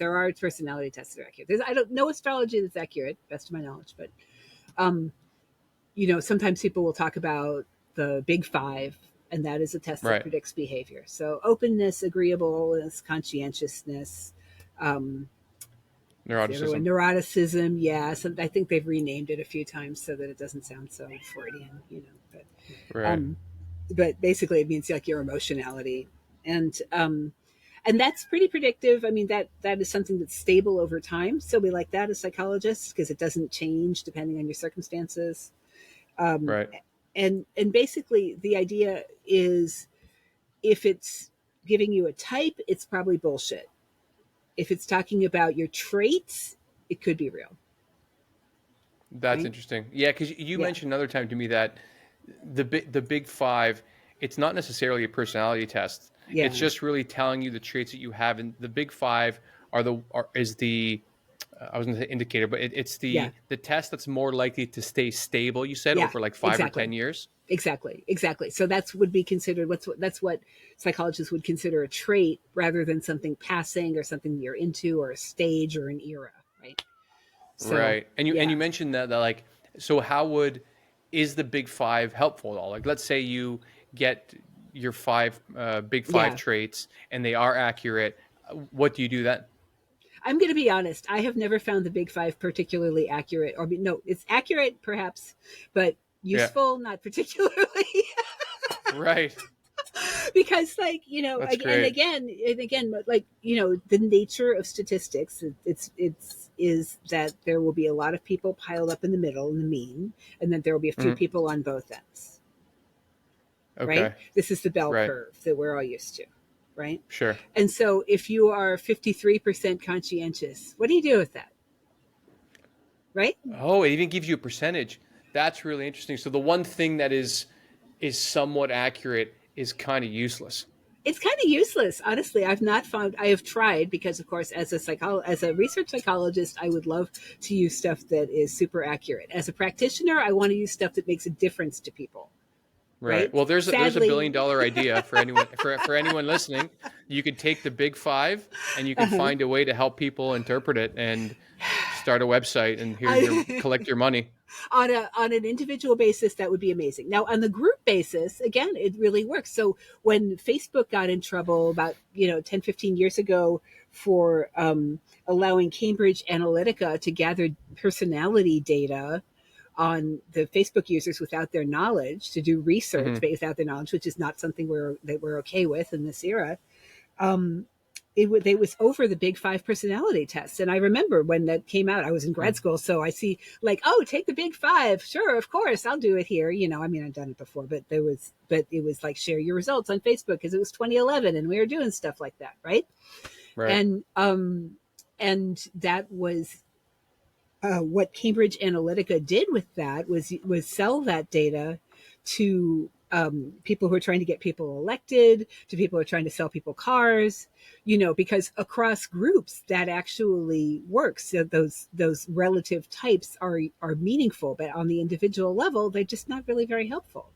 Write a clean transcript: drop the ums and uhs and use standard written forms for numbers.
There are personality tests that are accurate. I don't know astrology that's accurate, best of my knowledge, but um, sometimes people will talk about the big five, and that is a test that Right. predicts behavior. So openness, agreeableness, conscientiousness, um, what's the other one? Neuroticism. Neuroticism. Yeah, I think they've renamed it a few times so that it doesn't sound so Freudian, Right. um, but basically it means like your emotionality, and that's pretty predictive. I mean, that is something that's stable over time. So we like that as psychologists because it doesn't change depending on your circumstances. Um, Right. and basically the idea is if it's giving you a type, it's probably bullshit. If it's talking about your traits, it could be real, That's right? interesting. Yeah, because you Yeah, mentioned another time to me that the big five, it's not necessarily a personality test. It's yeah, just really telling you the traits that you have, and the big five is the I was going to say indicator, but it's yeah, the test that's more likely to stay stable. You said yeah, over like 5 or 10 exactly. years. Exactly. So that's would be considered that's what psychologists would consider a trait rather than something passing or something you're into or a stage or an era, right? So Right. And you yeah, mentioned that like, so how would is the big five helpful at all? Like, let's say you get your big five yeah. traits and they are accurate. What do you do then? I'm going to be honest. I have never found the Big Five particularly accurate, or no, it's accurate perhaps, but Yeah. useful not particularly. Right. Because That's and great. again, like the nature of statistics, it's is that there will be a lot of people piled up in the middle in the mean, and then there will be a few Hmm. people on both ends, right? Okay. This is the bell Right. curve that we're all used to, right? Sure. And so if you are 53% conscientious, what do you do with that, right? Oh, it even gives you a percentage. That's really interesting. So the one thing that is somewhat accurate is kind of useless. It's kind of useless, honestly. I've not found. I have tried because, of course, as a research psychologist, I would love to use stuff that is super accurate. As a practitioner, I want to use stuff that makes a difference to people. Right. Right? Well, there's a Sadly, $1 billion idea for anyone for anyone listening. You could take the big five and you could uh-huh. find a way to help people interpret it and start a website and I, collect your money. on an individual basis, that would be amazing. Now, on the group basis, again, it really works. So when Facebook got in trouble about 10-15 years ago for allowing Cambridge Analytica to gather personality data on the Facebook users without their knowledge to do research Hmm. without their knowledge, which is not something we're okay with in this era. Um, it was over the big five personality tests. And I remember when that came out, I was in grad school. So I see like, oh, take the big five. Sure. Of course. I'll do it here. I mean, I've done it before, but it was like share your results on Facebook because it was 2011 and we were doing stuff like that. Right. Right. And that was what Cambridge Analytica did with that was sell that data to people who are trying to get people elected, to people who are trying to sell people cars, because across groups that actually works. So those relative types are meaningful, but on the individual level, they're just not really very helpful.